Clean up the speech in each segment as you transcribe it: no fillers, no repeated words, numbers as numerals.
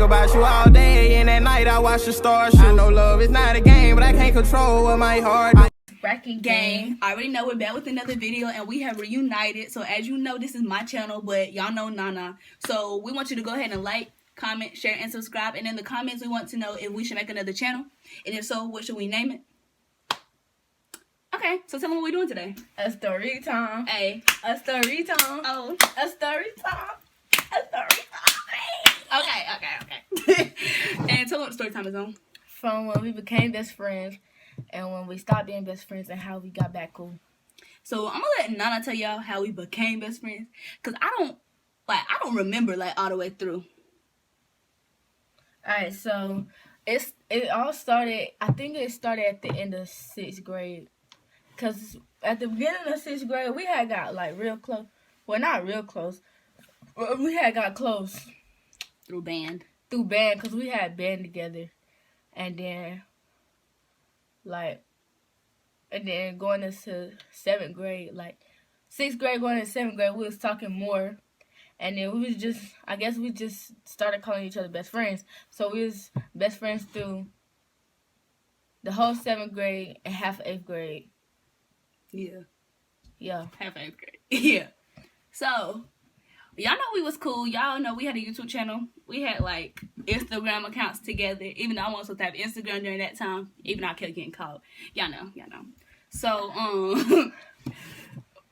about you all day, and at night I watch the stars shoot. I know love is not a game, but I can't control what my heart do. Bracket gang. I already know we're back with another video, and we have reunited. So as you know, this is my channel, but y'all know Nana. So we want you to go ahead and like, comment, share, and subscribe. And in the comments, we want to know if we should make another channel, and if so, what should we name it? Okay, so tell them what we're doing today. A story time. Hey, a story time. Oh, a story time. A story time. Okay. And tell them what the story time is on. From when we became best friends, and when we stopped being best friends, and how we got back cool. So I'm gonna let Nana tell y'all how we became best friends, cause I don't remember like all the way through. All right, so it all started. I think it started at the end of 6th grade, cause at the beginning of 6th grade we had got like real close. Well, not real close, but we had got close Through band, cause we had band together, and then going into 7th grade, like 6th grade going into 7th grade, we was talking more. And then we was just, I guess we just started calling each other best friends. So we was best friends through the whole 7th grade and half of 8th grade. Yeah. Half 8th grade. Yeah. So, y'all know we was cool. Y'all know we had a YouTube channel. We had, like, Instagram accounts together. Even though I wasn't supposed to have Instagram during that time. Even though I kept getting called. Y'all know. So,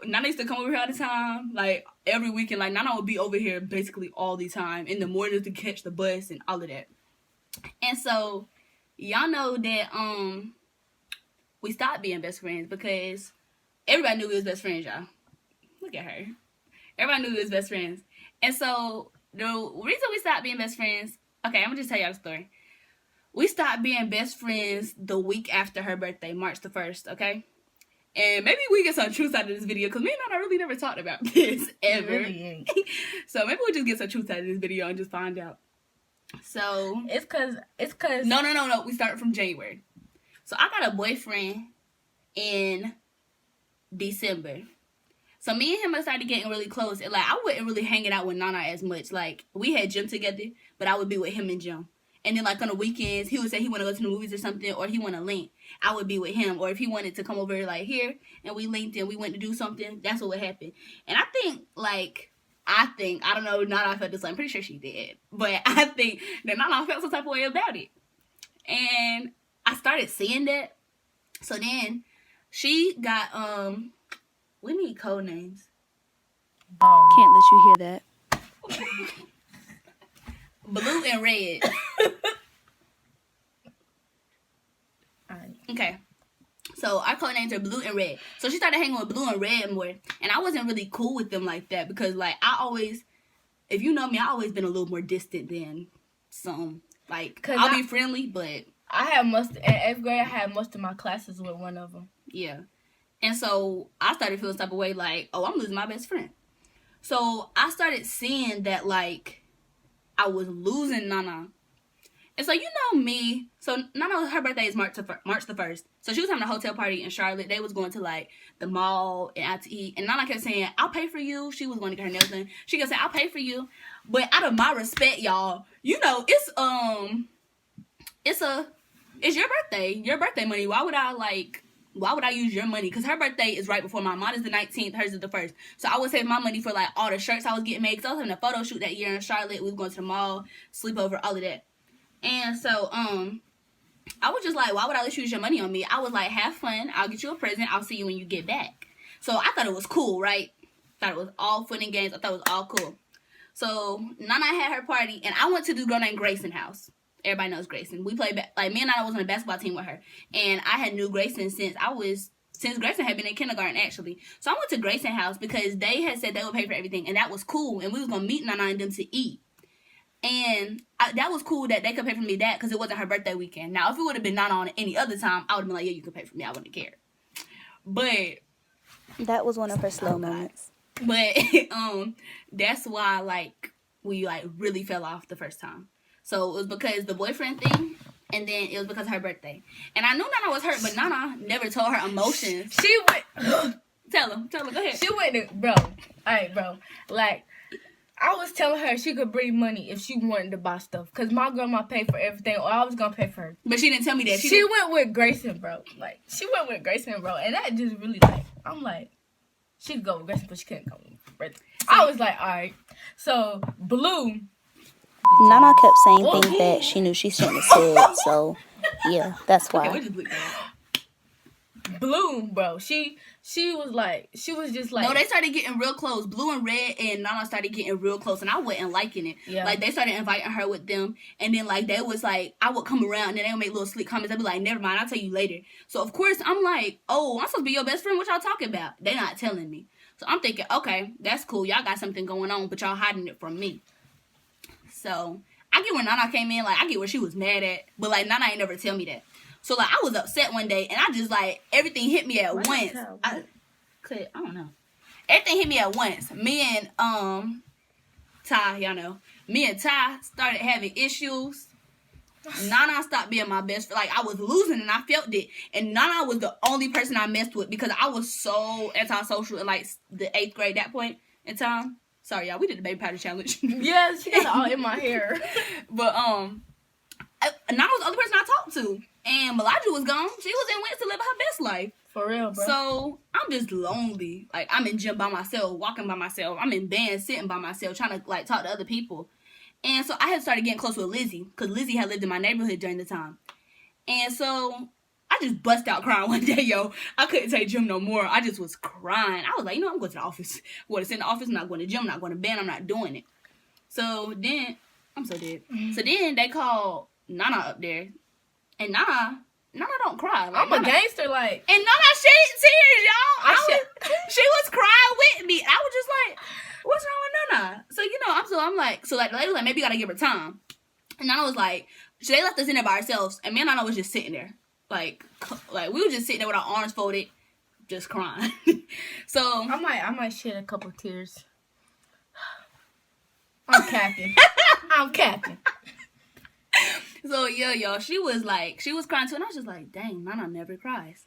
Nana used to come over here all the time, like every weekend. Like Nana would be over here basically all the time in the mornings to catch the bus and all of that. And so y'all know that we stopped being best friends because everybody knew we was best friends, y'all. Look at her. Everybody knew we was best friends. And so the reason we stopped being best friends, okay, I'm gonna just tell y'all the story. We stopped being best friends the week after her birthday, March the 1st, okay? And maybe we get some truth out of this video, because me and Nana really never talked about this, ever. Really So maybe we'll just get some truth out of this video and just find out. So it's cause No. We started from January. So I got a boyfriend in December. So me and him started getting really close. And like I wasn't really hanging out with Nana as much. Like we had gym together, but I would be with him in gym. And then, like, on the weekends, he would say he want to go to the movies or something, or he want to link. I would be with him. Or if he wanted to come over, like, here, and we linked and we went to do something, that's what would happen. And I think, I don't know, Nana felt this way. I'm pretty sure she did. But I think that Nana felt some type of way about it. And I started seeing that. So then, she got, we need code names. Can't let you hear that. Blue and red. Okay. So our code names are Blue and Red. So she started hanging with Blue and Red more. And I wasn't really cool with them like that. Because like I always, if you know me, I always been a little more distant than some. Like I'll be friendly, but in 8th grade I had most of my classes with one of them. Yeah. And so I started feeling some type of way like, oh, I'm losing my best friend. So I started seeing that like I was losing Nana. And so you know me. So Nana, her birthday is March the 1st. So she was having a hotel party in Charlotte. They was going to like the mall and out to eat. And Nana kept saying, I'll pay for you. She was going to get her nails done. She kept saying, I'll pay for you. But out of my respect, y'all, you know, it's your birthday. Your birthday money. Why would I use your money? Because her birthday is right before mine. Mine is the 19th. Hers is the 1st. So I would save my money for, like, all the shirts I was getting made. Because I was having a photo shoot that year in Charlotte. We was going to the mall, sleepover, all of that. And so, I was just like, why would I let you use your money on me? I was like, have fun. I'll get you a present. I'll see you when you get back. So I thought it was cool, right? Thought it was all fun and games. I thought it was all cool. So Nana had her party. And I went to this girl named Grayson house. Everybody knows Grayson. We played, like, me and Nana was on a basketball team with her. And I had knew Grayson since Grayson had been in kindergarten, actually. So I went to Grayson house because they had said they would pay for everything. And that was cool. And we was going to meet Nana and them to eat. And that was cool that they could pay for me that because it wasn't her birthday weekend. Now, if it would have been Nana on any other time, I would have been like, yeah, you can pay for me. I wouldn't have cared. But that was one of her slow moments. But that's why, like, we, like, really fell off the first time. So it was because the boyfriend thing, and then it was because of her birthday. And I knew Nana was hurt, but Nana never told her emotions. She went... Tell him, go ahead. She went to... Bro. Alright, bro. Like... I was telling her she could bring money if she wanted to buy stuff. Because my grandma paid for everything, or I was going to pay for her. But she didn't tell me that. She went with Grayson, bro. Like, she went with Grayson, bro. And that just really, like, I'm like, she could go with Grayson, but she couldn't go with Grayson. I was like, all right. So, Blue. Nana kept saying things that she knew she shouldn't have said. So, yeah, that's why. Okay, just bleep that. Blue, bro. She was just like. No, they started getting real close. Blue and Red and Nana started getting real close, and I wasn't liking it. Yeah. Like, they started inviting her with them, and then, like, they was like, I would come around, and then they would make little slick comments. I'd be like, never mind, I'll tell you later. So, of course, I'm like, oh, I'm supposed to be your best friend? What y'all talking about? They not telling me. So, I'm thinking, okay, that's cool. Y'all got something going on, but y'all hiding it from me. So, I get where Nana came in. Like, I get where she was mad at, but, like, Nana ain't never tell me that. So, like, I was upset one day, and I just, like, everything hit me at once. I don't know. Everything hit me at once. Me and, Ty, y'all know. Me and Ty started having issues. Nana stopped being my best friend. Like, I was losing, and I felt it. And Nana was the only person I messed with because I was so antisocial in, like, the 8th grade, that point in time. Sorry, y'all. We did the baby powder challenge. Yeah, she got it all in my hair. But, Nana was the only person I talked to. And Melodra was gone. She was in Winston living her best life. For real, bro. So, I'm just lonely. Like, I'm in gym by myself, walking by myself. I'm in band, sitting by myself, trying to, like, talk to other people. And so, I had started getting close with Lizzie. Because Lizzie had lived in my neighborhood during the time. And so, I just bust out crying one day, yo. I couldn't take gym no more. I just was crying. I was like, you know, I'm going to the office. I'm going to sit in the office. I'm not going to gym. I'm not going to band. I'm not doing it. So, then, I'm so dead. So, then they called Nana up there. And Nana don't cry. Like, I'm a gangster, like. And Nana shed tears, y'all. She was crying with me. I was just like, what's wrong with Nana? So, you know, I'm like, the lady was like, maybe you gotta give her time. And Nana was like, so they left us in there by ourselves. And me and Nana was just sitting there. Like we were just sitting there with our arms folded, just crying. So. I might shed a couple tears. I'm capping. I'm capping. So, yeah, y'all, she was crying too, and I was just like, dang, Nana never cries.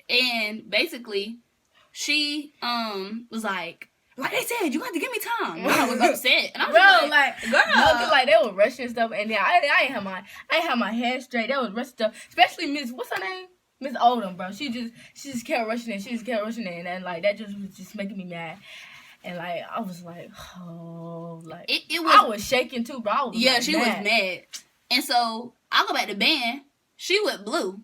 And basically, she, was like they said, you got to give me time. Nana was upset. And I was like, girl. Like, they were rushing stuff, and then I ain't have my head straight. They was rushing stuff, especially Miss, what's her name? Miss Oldham, bro. She just kept rushing it. And like, that just was just making me mad. And, like, I was like, oh, like, I was shaking too, bro. She was mad. And so, I go back to band. She with Blue.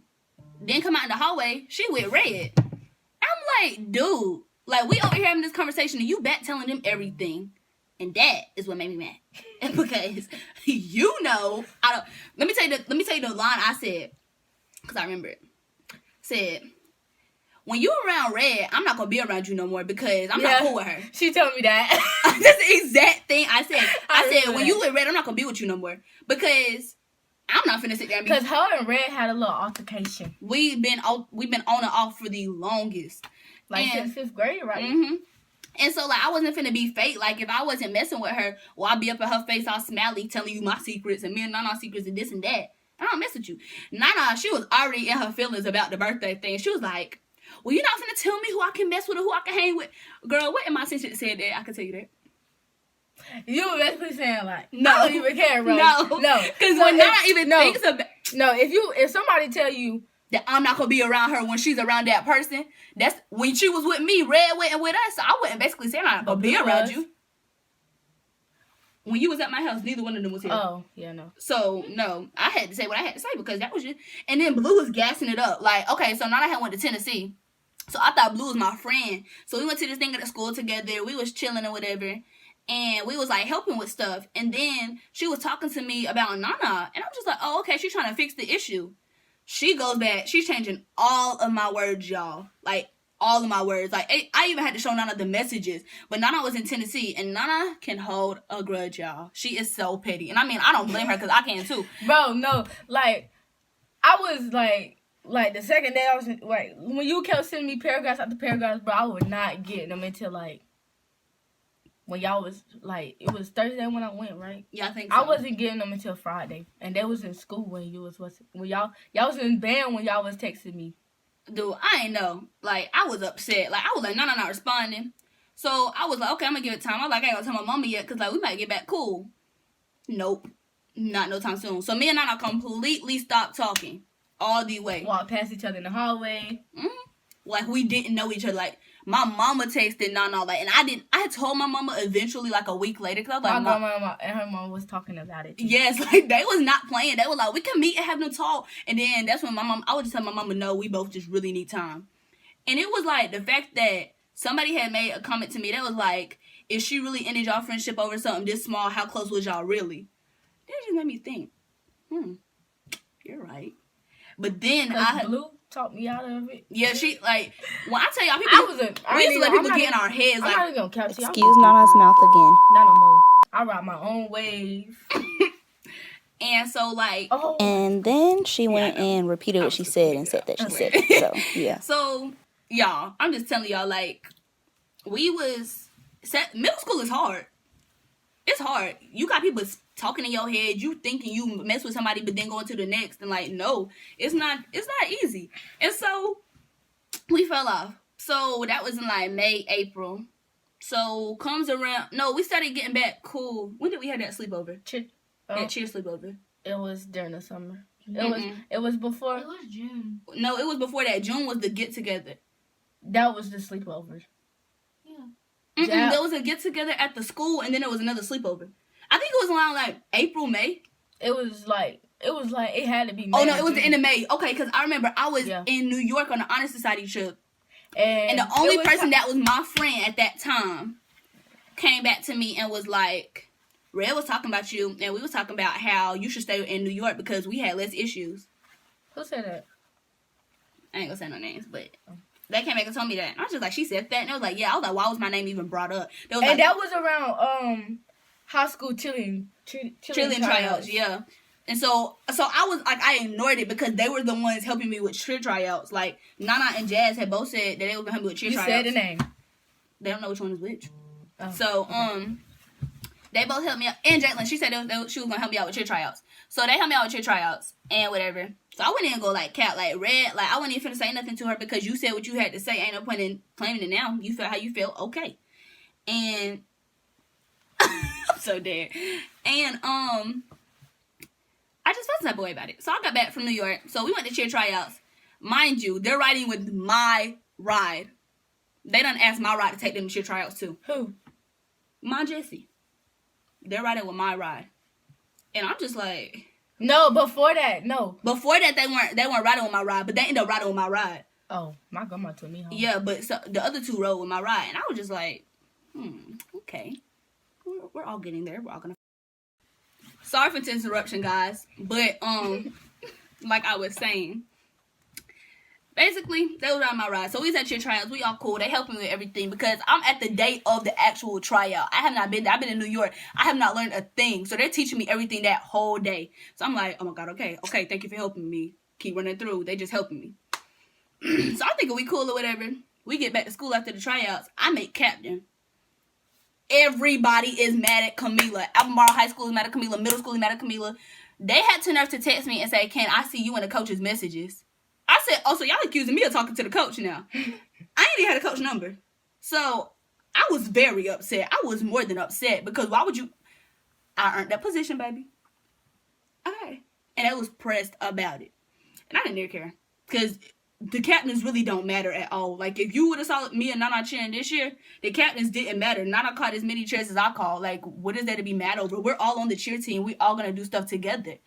Then come out in the hallway. She with Red. I'm like, dude. Like, we over here having this conversation and you back telling them everything. And that is what made me mad. And because, you know, let me tell you the line I said. Because I remember it. Said, when you around Red, I'm not going to be around you no more because I'm not cool with her. She told me that. That's the exact thing I said. I said, when you with Red, I'm not going to be with you no more. Because I'm not finna sit there and be... Because her and Red had a little altercation. We've been on and off for the longest. Like, since 5th grade, right? Mm-hmm. And so, like, I wasn't finna be fake. Like, if I wasn't messing with her, well, I'd be up in her face all smiley telling you my secrets and me and Nana's secrets and this and that. I don't mess with you. Nana, she was already in her feelings about the birthday thing. She was like, well, you're not finna tell me who I can mess with or who I can hang with. Girl, what am I since it said that? I can tell you that. You were basically saying, like, no. I don't even care, bro. No. Because when Nana even thinks about... No, if somebody tell you that I'm not going to be around her when she's around that person, that's... When she was with me, Red went with us, so I wouldn't basically say I'm not going to be around you. When you was at my house, neither one of them was here. Oh, yeah, no. So, no. I had to say what I had to say because that was just... And then Blue was gassing it up. Like, okay, so Nana had went to Tennessee. So, I thought Blue was my friend. So, we went to this thing at the school together. We was chilling or whatever. And we was, like, helping with stuff. And then she was talking to me about Nana. And I'm just like, oh, okay, she's trying to fix the issue. She goes back. She's changing all of my words, y'all. Like, all of my words. Like, I even had to show Nana the messages. But Nana was in Tennessee. And Nana can hold a grudge, y'all. She is so petty. And I mean, I don't blame her because I can, too. Bro, no. Like, I was, like, the second day I was, like, when you kept sending me paragraphs after paragraphs, bro, I was not getting them until, like, when y'all was, like, it was Thursday when I went, right? Yeah, I think so. I wasn't getting them until Friday. And they was in school when you was, when y'all was in band when y'all was texting me. Dude, I ain't know. Like, I was upset. Like, I was like, Nana not responding. So I was like, okay, I'm gonna give it time. I was like, I ain't gonna tell my mama yet, because like we might get back cool. Nope. Not no time soon. So me and Nana completely stopped talking all the way. Walk past each other in the hallway. Mm-hmm. Like we didn't know each other. Like my mama texted Nana, like, and I had told my mama eventually, like a week later, because I was like, my grandma and her mom was talking about it too. Yes, like they was not playing. They were like, we can meet and have them talk. And then that's when my mom, I would just tell my mama, no, we both just really need time. And it was like the fact that somebody had made a comment to me that was like, if she really ended y'all friendship over something this small, how close was y'all really? That just made me think, you're right. But then Blue talked me out of it. Yeah, she, like, when I tell y'all, people, we used to let people get in our heads. I'm not even gonna excuse Nana's mouth again. Not no more. I ride my own wave. And so, like... And then she went and repeated what she said and said that she said it. So, yeah. So, y'all, I'm just telling y'all, like, middle school is hard. It's hard. You got people talking in your head. You thinking you mess with somebody, but then going to the next. And, like, no, it's not easy. And so, we fell off. So, that was in, like, May, April. So, comes around... No, we started getting back cool. When did we have that sleepover? That cheer sleepover. It was during the summer. It was before. It was June. No, it was before that. June was the get together. That was the sleepover. Yeah. There was a get together at the school, and then there was another sleepover. I think it was around like April, May. It was like it had to be May. Oh no, it was the end of May. Okay, because I remember I was in New York on the Honor Society trip, and the only person that was my friend at that time came back to me and was like, Red was talking about you, and we was talking about how you should stay in New York because we had less issues. Who said that? I ain't gonna say no names, but they came back and told me that. And I was just like, she said that, and I was like, yeah. I was like, why was my name even brought up? And like, that was around high school cheerleading tryouts. Yeah. And so I was like, I ignored it because they were the ones helping me with cheer tryouts. Like Nana and Jazz had both said that they were gonna help me with cheer tryouts. You said the name. They don't know which one is which. Oh. So they both helped me out. And Jacqueline, she said she was gonna help me out with cheer tryouts. So they helped me out with cheer tryouts and whatever. So I wouldn't even go like cat, like Red, like I wasn't even finna say nothing to her because you said what you had to say. Ain't no point in claiming it now. You feel how you feel, okay. And I'm so dead. And I just felt some type of way about it. So I got back from New York. So we went to cheer tryouts. Mind you, they're riding with my ride. They done asked my ride to take them to cheer tryouts too. Who? My Jessie. They're riding with my ride. And I'm just like, no, before that, no. Before that, they weren't riding with my ride, but they ended up riding with my ride. Oh, my grandma took me home. Yeah, but so the other two rode with my ride, and I was just like, okay, we're all getting there. We're all gonna. Sorry for the interruption, guys, but like I was saying, basically they were riding my ride. So we was at cheer tryouts. We all cool. They helped me with everything because I'm at the day of the actual tryout. I have not been there. I've been in New York. I have not learned a thing. So they're teaching me everything that whole day. So I'm like, oh my God, okay, thank you for helping me. Keep running through. They just helping me. So I think we cool or whatever. We get back to school after the tryouts. I make captain. Everybody is mad at Camila. Albemarle High School is mad at Camila. Middle school is mad at Camila. They had to nerve to text me and say, can I see you in the coach's messages? I said, oh, so y'all accusing me of talking to the coach now. I ain't even had a coach number. So I was very upset. I was more than upset because why would you? I earned that position, baby. Okay. And I was pressed about it. And I didn't even care. Because the captains really don't matter at all. Like, if you would have saw me and Nana cheering this year, the captains didn't matter. Nana caught as many cheers as I called. Like, what is there to be mad over? We're all on the cheer team. We all going to do stuff together.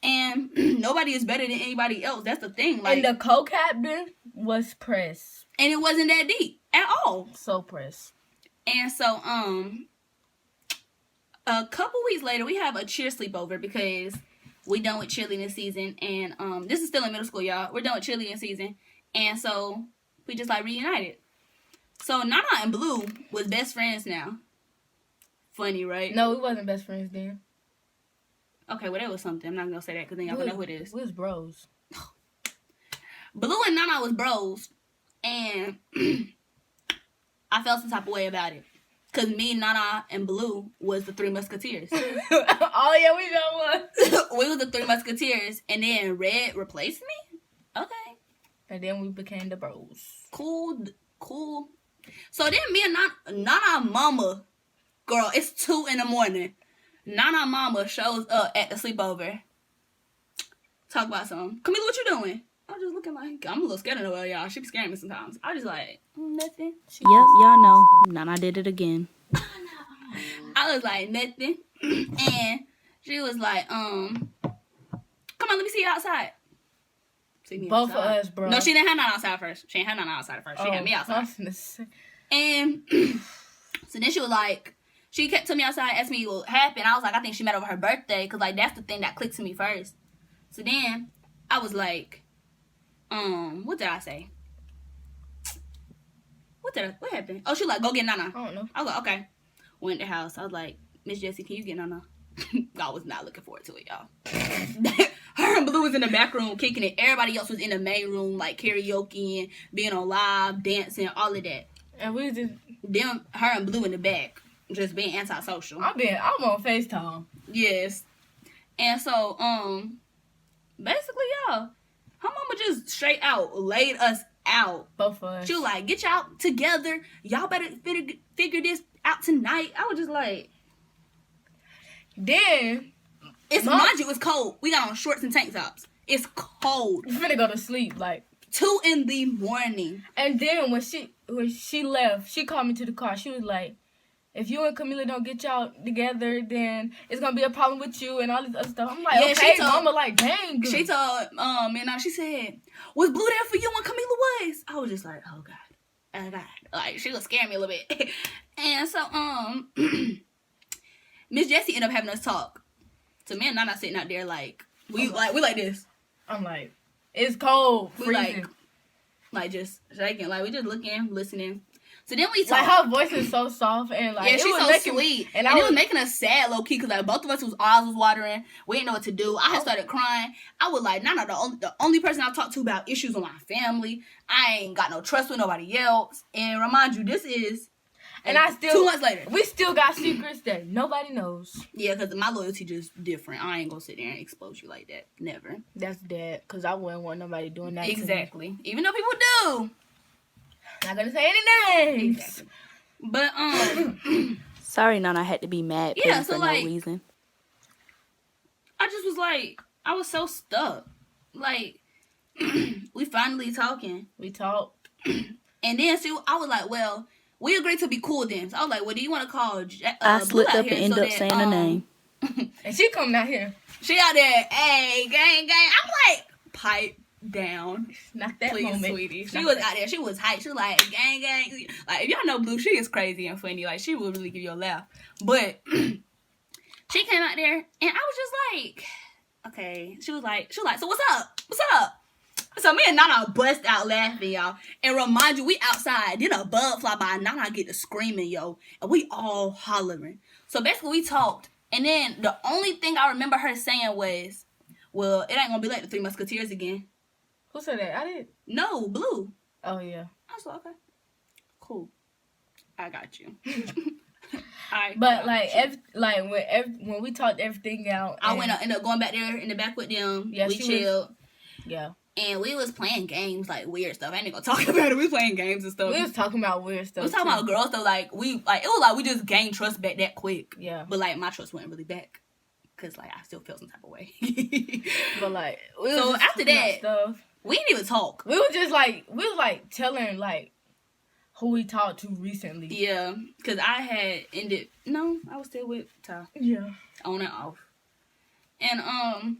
And nobody is better than anybody else. That's the thing. Like, and the co-captain was pressed. And it wasn't that deep at all. So pressed. And so, a couple weeks later, we have a cheer sleepover because we done with cheerleading season. And this is still in middle school, y'all. We're done with cheerleading season. And so, we just, like, reunited. So, Nana and Blue was best friends now. Funny, right? No, we wasn't best friends then. Okay, well, that was something. I'm not going to say that because then y'all gonna know who it is. We was bros. Blue and Nana was bros. And I felt some type of way about it. Because me, Nana, and Blue was the Three Musketeers. Oh, yeah, we know what. We was the Three Musketeers. And then Red replaced me? Okay. And then we became the bros. Cool. So then me and Nana mama, girl, it's 2 a.m. Nana mama shows up at the sleepover. Talk about something. Camila, what you doing? I was just looking like, I'm a little scared of Noelle, y'all. She be scaring me sometimes. I was just like, nothing. Yep, y'all know. Nana did it again. I was like, nothing. And she was like, come on, let me see you outside. See me Both outside. of us, bro. No, she didn't have Nana outside first. She didn't have Nana outside first. She had me outside. And so then she was like, she kept to me outside, asked me what happened. I was like, I think she met over her birthday, because like that's the thing that clicked to me first. So then I was like, what did I say? What happened? Oh, she was like, go get Nana. I don't know. I was like, okay. Went to the house. I was like, Miss Jessie, can you get Nana? I was not looking forward to it, y'all. Her and Blue was in the back room kicking it. Everybody else was in the main room, like karaoke and being on live, dancing, all of that. And we just Her and Blue in the back, just being antisocial. I'm on FaceTime. Yes. And so, basically, y'all, her mama just straight out laid us out. Both of us. She was like, get y'all together. Y'all better figure this out tonight. I was just like, then mind you, it's cold. We got on shorts and tank tops. It's cold. we finna go to sleep, like 2 a.m. And then when she left, she called me to the car. She was like, if you and Camila don't get y'all together, then it's gonna be a problem with you and all this other stuff. I'm like, Yeah, okay, she told- mama, like, dang. She told and she said, was Blue there for you when Camila was? I was just like, oh God. Like, she was scaring me a little bit. And so Miss Jessie ended up having us talk. So me and Nana sitting out there like we like this. I'm like, it's cold. We Freezing. like just shaking. Like we just looking, listening. So then we Like, talk. her voice is so soft and like, Yeah, it she's was so making sweet. And it was making us sad low key because like both of us eyes was watering. We didn't know what to do. I had started crying. I was like, Nana, the only person I talk to about issues with my family. I ain't got no trust with nobody else. And remind you, this is and I still 2 months later. We still got secrets that nobody knows. Yeah, because my loyalty just different. I ain't gonna sit there and expose you like that. Never. That's dead, because I wouldn't want nobody doing that. Exactly. Even though people do. Not gonna say any names. Exactly. But Sorry, Nana had to be mad Yeah, so, for like, no reason. I just was like, I was so stuck. Like, we finally talking. We talked. And then I was like, well, we agreed to be cool then. So I was like, well, do you want to call I Blue slipped out up here and ended so up that, saying the name. And she coming out here. She out there, hey, gang. I'm like, pipe down. Not that Please, moment. sweetie. She Not was that. out there. She was hype. She was like, gang. Like, if y'all know Blue, she is crazy and funny. Like, she will really give you a laugh. But she came out there, and I was just like, okay. She was like, so what's up? What's up? So me and Nana bust out laughing, y'all. And remind you, we outside. Then a bug fly by. Nana get to screaming, yo. And we all hollering. So basically, we talked. And then the only thing I remember her saying was, well, it ain't going to be like the Three Musketeers again. Who said that? I did. No, Blue. Oh, yeah. I was like, okay. Cool. I got you. I But, got like, you. when we talked everything out. I ended up going back there in the back with them. Yeah, we chilled. Yeah. And we was playing games, like weird stuff. I ain't gonna talk about it. We was playing games and stuff. We was talking about weird stuff. We was talking about girls though. Like it was like we just gained trust back that quick. Yeah. But like my trust wasn't really back, cause like I still felt some type of way. But like, So after that, stuff. we didn't even talk. We was telling like who we talked to recently. Yeah, cause I had ended. No, I was still with Ty. Yeah. On and off. And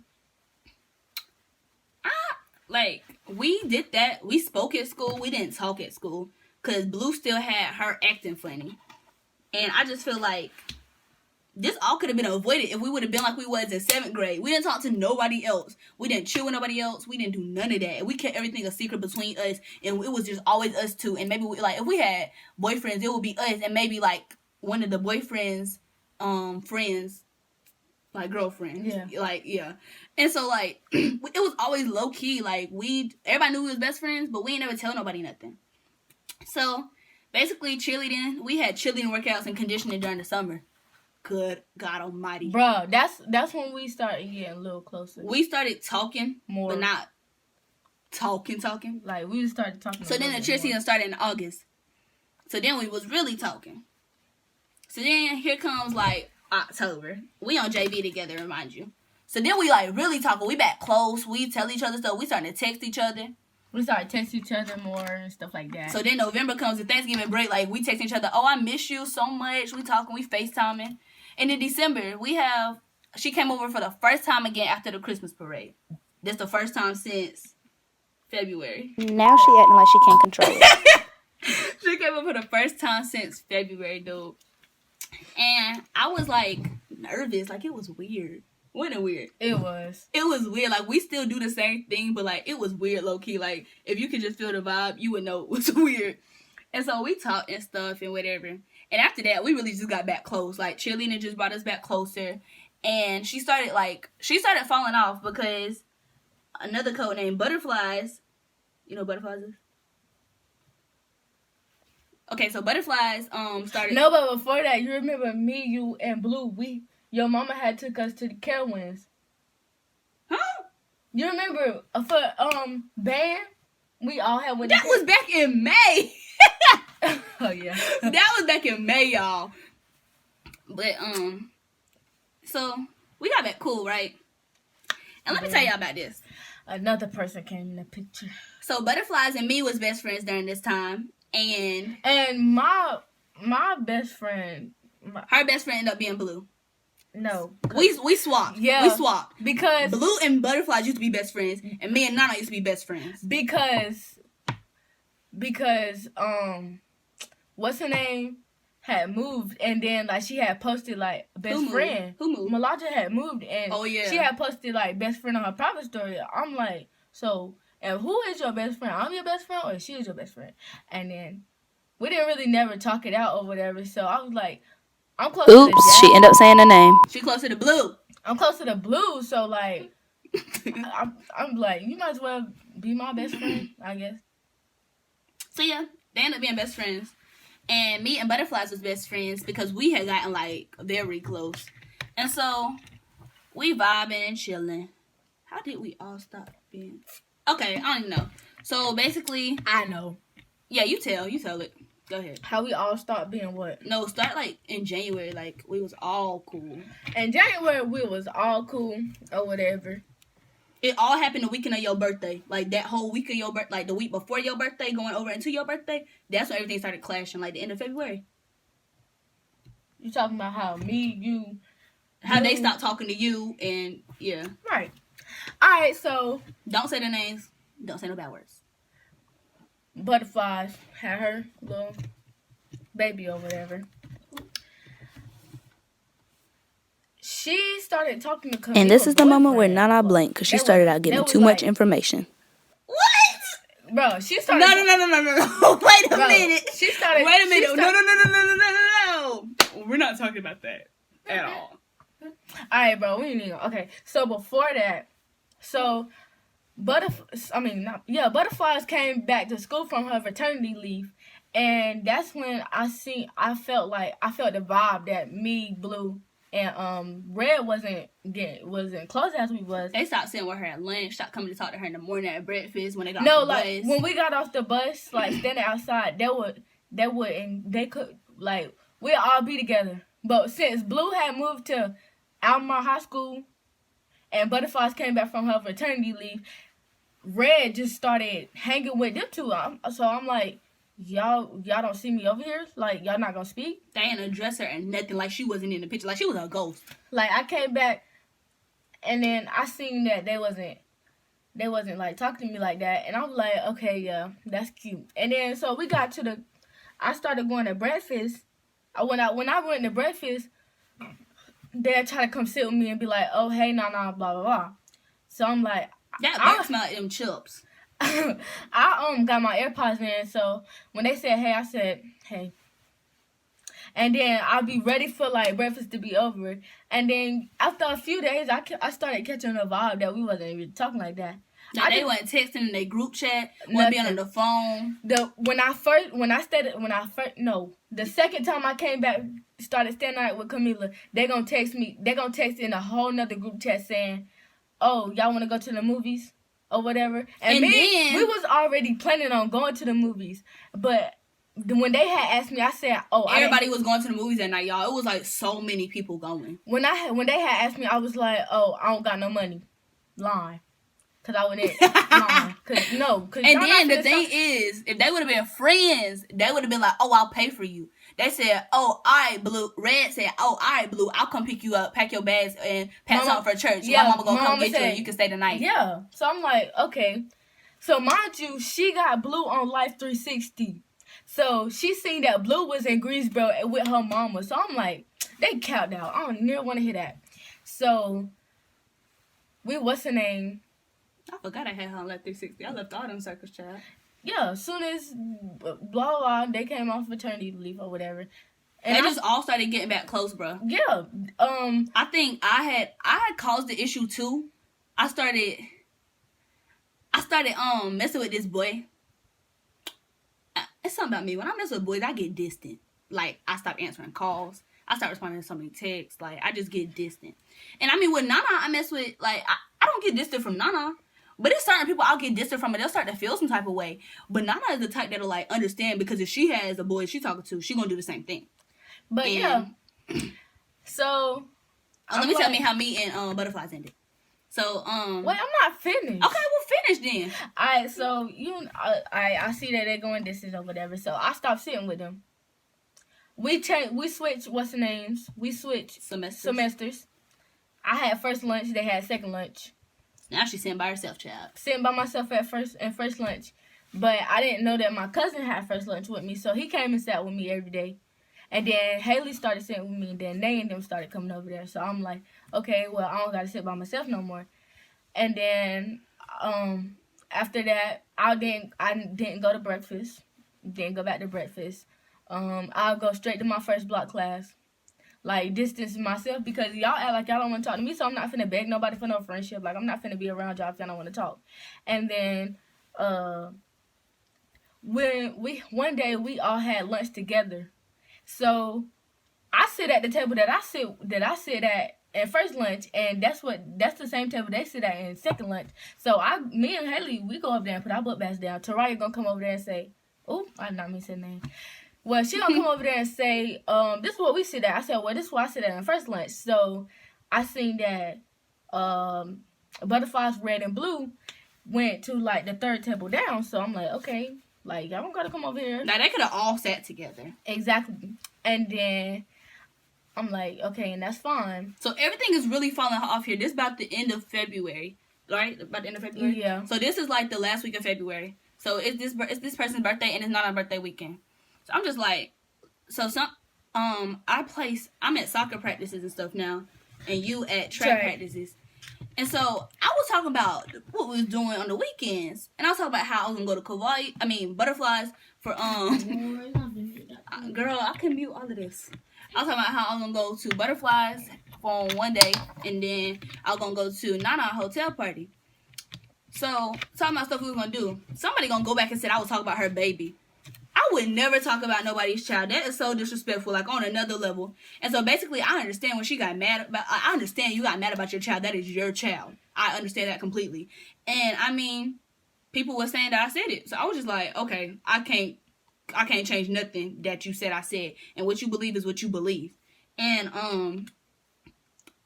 we did that. We spoke at school. We didn't talk at school. Because Blue still had her acting funny. And I just feel like this all could have been avoided if we would have been like we was in 7th grade. We didn't talk to nobody else. We didn't chill with nobody else. We didn't do none of that. And we kept everything a secret between us. And it was just always us two. And maybe, if we had boyfriends, it would be us. And maybe, one of the boyfriends' friends, girlfriends. Yeah. Yeah. And so, it was always low-key. Everybody knew we was best friends, but we ain't never tell nobody nothing. So, basically, cheerleading. We had cheerleading workouts and conditioning during the summer. Good God almighty. Bro, that's when we started getting a little closer. We started talking, More. but not talking. Like, we started talking. So then the cheer season started in August. So then we was really talking. So then here comes like October. We on JV together, remind you. So then we like really talking. We back close. We tell each other stuff. We starting to text each other. We started texting each other more and stuff like that. So then November comes, the Thanksgiving break. Like we text each other. Oh, I miss you so much. We talking. We FaceTiming. And in December, she came over for the first time again after the Christmas parade. This the first time since February. Now she acting like she can't control it. She came over for the first time since February, dude. And I was like nervous. Like it was weird. Wasn't it weird? It was. It was weird. Like we still do the same thing, but like it was weird low key. Like if you could just feel the vibe, you would know it was weird. And so we talked and stuff and whatever. And after that, we really just got back close. Like cheerleading just brought us back closer. And she started falling off because another code named Butterflies. You know what Butterflies is? Okay, so Butterflies started. No, but before that, you remember me, you, and Blue. Your mama had took us to the Carowinds. Huh? You remember for band? We all had went. That was back in May. Oh yeah. That was back in May, y'all. But so we got back cool, right? And let me tell y'all about this. Another person came in the picture. So Butterflies and me was best friends during this time, and my best friend, her best friend ended up being Blue. No, we swapped. Yeah, we swapped because Blue and Butterflies used to be best friends, and me and Nana used to be best friends. Because what's her name had moved, and then like she had posted like best friend. Who moved? Malaja had moved, and she had posted like best friend on her private story. I'm like, so, and who is your best friend? I'm your best friend, or she is your best friend? And then we didn't really never talk it out or whatever. So I was like, I'm close. Oops, she ended up saying the name. She close to the Blue. I'm close to the Blue, so like, I'm like, you might as well be my best friend, I guess. So yeah, they ended up being best friends. And me and Butterflies was best friends because we had gotten, like, very close. And so, we vibing and chilling. How did we all stop being... Okay, I don't even know. So, basically... I know. Yeah, you tell it. Go ahead. How we all stopped being what? No, start, like, in January. Like, we was all cool. In January, we was all cool or whatever. It all happened the weekend of your birthday. Like, that whole week of your birthday, like, the week before your birthday, going over into your birthday, that's when everything started clashing, like, the end of February. You talking about how me, you... How they stopped talking to you, and, yeah. Right. Alright, so... Don't say their names. Don't say no bad words. Butterflies had her little baby or whatever. She started talking to Camila. And this is the moment where Nana blinked because she started out giving too much information. What? Bro, she started... No. Wait a minute. She started... Wait a minute. No. We're not talking about that at all. Alright, bro. We ain't even... Okay. So, before that... So, Butterflies came back to school from her maternity leave. And that's when I felt the vibe that me, Blue... And Red wasn't close as we was. They stopped sitting with her at lunch, stopped coming to talk to her in the morning at breakfast when they got off the bus. When we got off the bus, like standing outside, they could like we'd all be together. But since Blue had moved to Almar High School and Butterflies came back from her maternity leave, Red just started hanging with them two. So I'm like, y'all don't see me over here? Like, y'all not gonna speak? They didn't address her and nothing, like she wasn't in the picture, like she was a ghost. Like, I came back, and then I seen that they wasn't like talking to me like that, and I was like, okay, yeah, that's cute. And then so we got to I started going to breakfast. When I went to breakfast, they tried to come sit with me and be like, oh hey, nah, blah blah blah. So I'm like, that back smell like them chips. I got my AirPods in, so when they said hey, I said hey. And then I'll be ready for like breakfast to be over. And then after a few days, I started catching the vibe that we wasn't even talking like that. Like they weren't texting in their group chat, wasn't being on the phone. The second time I came back, started standing out with Camila, they gonna text me. They gonna text in a whole nother group chat saying, "Oh, y'all want to go to the movies?" or whatever. And then we was already planning on going to the movies, but when they had asked me, I said, "Oh, everybody was going to the movies that night, y'all. It was like so many people going. When they had asked me, I was like, "Oh, I don't got no money." Lying. Cause I wouldn't lying. And then the thing is, if they would have been friends, they would have been like, "Oh, I'll pay for you." They said, "Oh, all right, Blue." Red said, "Oh, all right, Blue. I'll come pick you up, pack your bags, and pass on for church. Yeah, my mama gonna come get said, you, and you can stay the night." Yeah. So I'm like, okay. So mind you, she got Blue on Life 360. So she seen that Blue was in Greensboro with her mama. So I'm like, they capped out. I don't never want to hear that. So what's her name? I forgot I had her on Life 360. I left all them circles, child. Yeah, as soon as blah blah, they came off maternity leave or whatever. And they just all started getting back close, bro. Yeah. I think I had caused the issue too. I started messing with this boy. It's something about me. When I mess with boys, I get distant. Like, I stop answering calls. I start responding to so many texts. Like, I just get distant. And I mean, with Nana, I mess with, like, I don't get distant from Nana. But it's certain people I'll get distant from, and they'll start to feel some type of way. But Nana is the type that'll, like, understand, because if she has a boy she's talking to, she gonna do the same thing. But, yeah. So, let me tell me how me and Butterflies ended. So, wait, I'm not finished. Okay, we'll finish then. Alright, so, I see that they're going distance or whatever, so I stopped sitting with them. We switched, what's the names? We switched semesters. I had first lunch, they had second lunch. Now she's sitting by herself, child. Sitting by myself at first lunch. But I didn't know that my cousin had first lunch with me, so he came and sat with me every day. And then Haley started sitting with me, and then they and them started coming over there. So I'm like, okay, well, I don't got to sit by myself no more. And then after that, I didn't go to breakfast. Didn't go back to breakfast. I'll go straight to my first block class. Like, distance myself, because y'all act like y'all don't want to talk to me, so I'm not finna beg nobody for no friendship. Like, I'm not finna be around y'all if y'all don't want to talk. And then, one day we all had lunch together. So, I sit at the table that I sit at in first lunch, and that's the same table they sit at in second lunch. So, me and Haley, we go up there and put our book bags down. Taraya gonna come over there and say, "Oh, I did not mean to say name." Well, she gonna come over there and say, this is what we sit at. I said, well, this is what I sit at in first lunch. So I seen that Butterflies Red and Blue went to, like, the third table down. So I'm like, okay, like, y'all don't gotta come over here. Now, they could have all sat together. Exactly. And then I'm like, okay, and that's fine. So everything is really falling off here. This is about the end of February, right? About the end of February? Yeah. So this is, like, the last week of February. So it's this person's birthday, and it's not our birthday weekend. So I'm just like, I'm at soccer practices and stuff now, and you at track practices. And so I was talking about what we was doing on the weekends, and I was talking about how I was gonna go to Butterflies for girl, I can mute all of this. I was talking about how I was gonna go to Butterflies for one day, and then I was gonna go to Nana hotel party. So talking about stuff we was gonna do. Somebody gonna go back and say I was talking about her baby. I would never talk about nobody's child. That is so disrespectful, like on another level. And so basically, I understand when she got mad about. I understand you got mad about your child. That is your child. I understand that completely. And I mean, people were saying that I said it, so I was just like, okay, I can't change nothing that you said I said. And what you believe is what you believe. And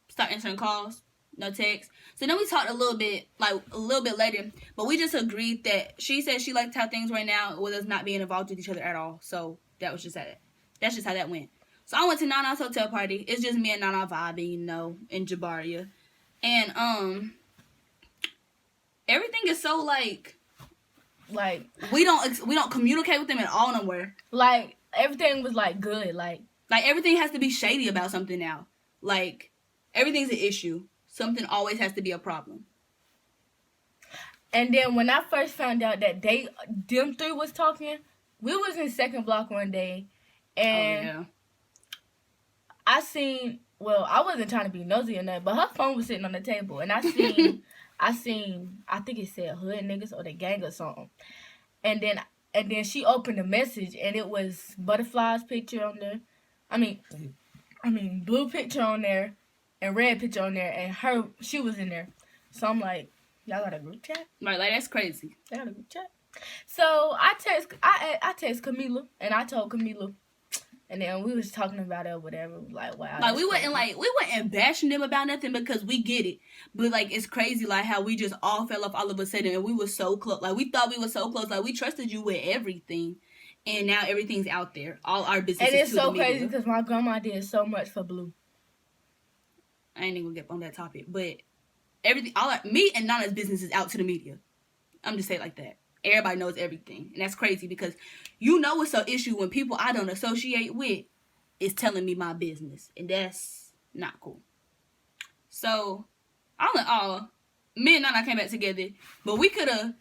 start answering calls, no text. So then we talked a little bit later, but we just agreed that she said she liked how things right now with us not being involved with each other at all. So that was just that. That's just how that went. So I went to Nana's hotel party. It's just me and Nana vibing, in Jabaria. And everything is so like we don't communicate with them at all nowhere. Like, everything was like good, like everything has to be shady about something now. Like, everything's an issue. Something always has to be a problem. And then when I first found out that them three was talking, we was in second block one day, and I seen, well, I wasn't trying to be nosy or nothing, but her phone was sitting on the table, and I seen, I think it said hood niggas or the gang or something, and then she opened the message, and it was Butterfly's picture on there, I mean Blue picture on there, and Red picture on there, and she was in there. So I'm like, y'all got a group chat? Right, like, that's crazy. They got a group chat? So I text Camila, and I told Camila, and then we was talking about it or whatever. Like, wow, Like we wasn't bashing them about nothing because we get it, but like it's crazy like how we just all fell off all of a sudden and we were so close. Like we thought we were so close. Like we trusted you with everything, and now everything's out there. All our business. And it's so crazy because my grandma did so much for Blue. I ain't even gonna get on that topic, but everything, me and Nana's business is out to the media. I'm just saying like that. Everybody knows everything, and that's crazy because you know it's an issue when people I don't associate with is telling me my business, and that's not cool. So, all in all, me and Nana came back together, but we could have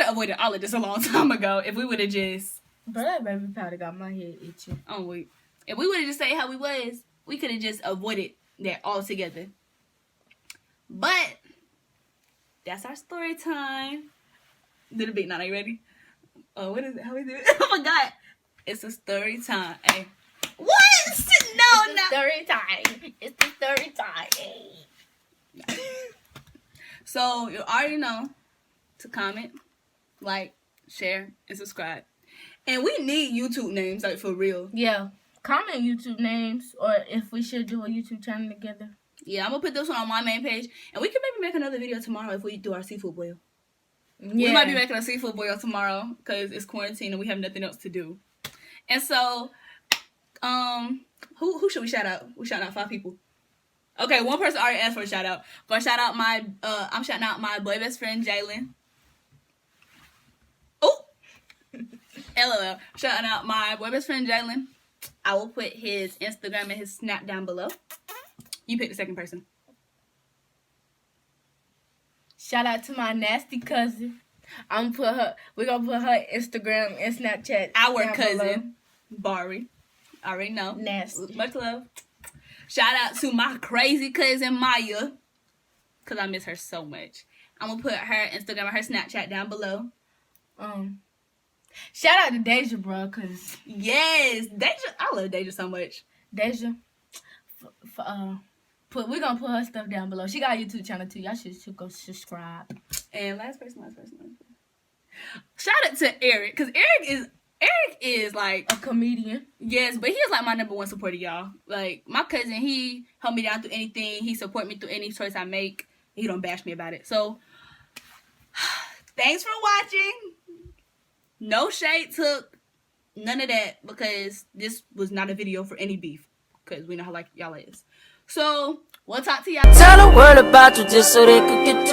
avoided all of this a long time ago if we would have just. But that baby powder got my head itching. Oh wait, if we would have just stayed how we was, we could have just avoided that altogether. But that's our story time. Little bit, Nana, you ready? Oh, what is it? How we do it? I forgot. It's a story time. Hey. What? No, no. Story time. It's the story time. So you already know to comment, like, share, and subscribe. And we need YouTube names, like for real. Yeah. Comment YouTube names, or if we should do a YouTube channel together. Yeah, I'm gonna put this one on my main page, and we can maybe make another video tomorrow if we do our seafood boil. Yeah. We might be making a seafood boil tomorrow because it's quarantine and we have nothing else to do. And so, who should we shout out? We shout out 5 people. Okay, one person already asked for a shout out. But I'm shouting out my boy best friend Jalen. Oh, LOL. Shouting out my boy best friend Jalen. I will put his Instagram and his Snap down below. You pick the second person. Shout out to my nasty cousin. We're gonna put her Instagram and Snapchat. Our cousin, Bari. I already know. Nasty. Much love. Shout out to my crazy cousin Maya. Cause I miss her so much. I'm gonna put her Instagram and her Snapchat down below. Shout out to Deja, bro, cause yes, Deja. I love Deja so much. Deja, we're gonna put her stuff down below. She got a YouTube channel too. Y'all should go subscribe. And last person. Shout out to Eric, cause Eric is like a comedian. Yes, but he is like my number one supporter, y'all. Like my cousin, he helped me down through anything. He support me through any choice I make. He don't bash me about it. So thanks for watching. No shade took, none of that, because this was not a video for any beef. Because we know how like y'all is. So we'll talk to y'all. Tell the world about you just so they could get